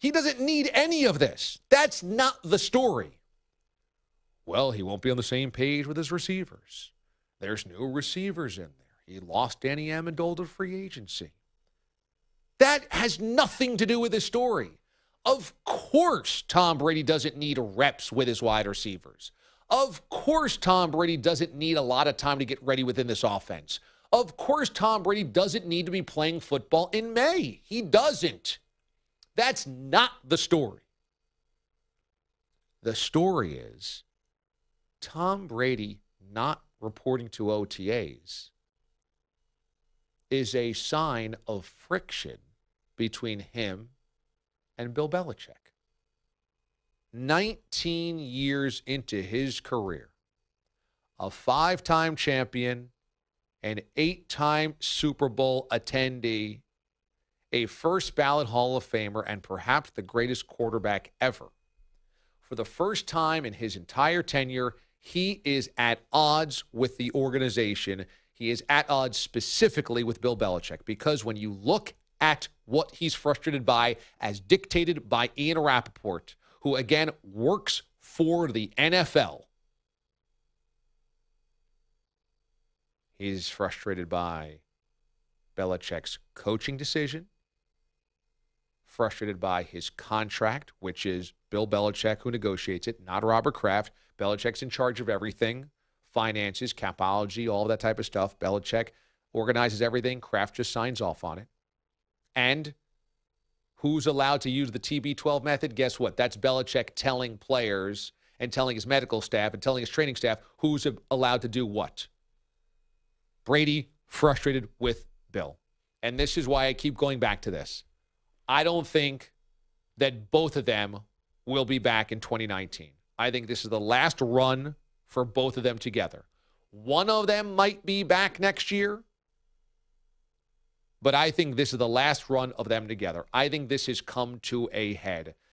He doesn't need any of this. That's not the story. Well, he won't be on the same page with his receivers. There's new receivers in there. He lost Danny Amendolara to free agency. That has nothing to do with his story. Of course, Tom Brady doesn't need reps with his wide receivers. Of course, Tom Brady doesn't need a lot of time to get ready within this offense. Of course, Tom Brady doesn't need to be playing football in May. He doesn't. That's not the story. The story is Tom Brady not reporting to OTAs is a sign of friction between him and Bill Belichick. 19 years into his career, a 5-time champion, an 8-time Super Bowl attendee, a first ballot Hall of Famer, and perhaps the greatest quarterback ever. For the first time in his entire tenure, he is at odds with the organization. He is at odds specifically with Bill Belichick, because when you look at what he's frustrated by as dictated by Ian Rappaport, who, again, works for the NFL. He's frustrated by Belichick's coaching decision, frustrated by his contract, which is Bill Belichick who negotiates it, not Robert Kraft. Belichick's in charge of everything, finances, capology, all that type of stuff. Belichick organizes everything. Kraft just signs off on it. And who's allowed to use the TB12 method? Guess what? That's Belichick telling players and telling his medical staff and telling his training staff who's allowed to do what. Brady frustrated with Bill. And this is why I keep going back to this. I don't think that both of them will be back in 2019. I think this is the last run for both of them together. One of them might be back next year, but I think this is the last run of them together. I think this has come to a head.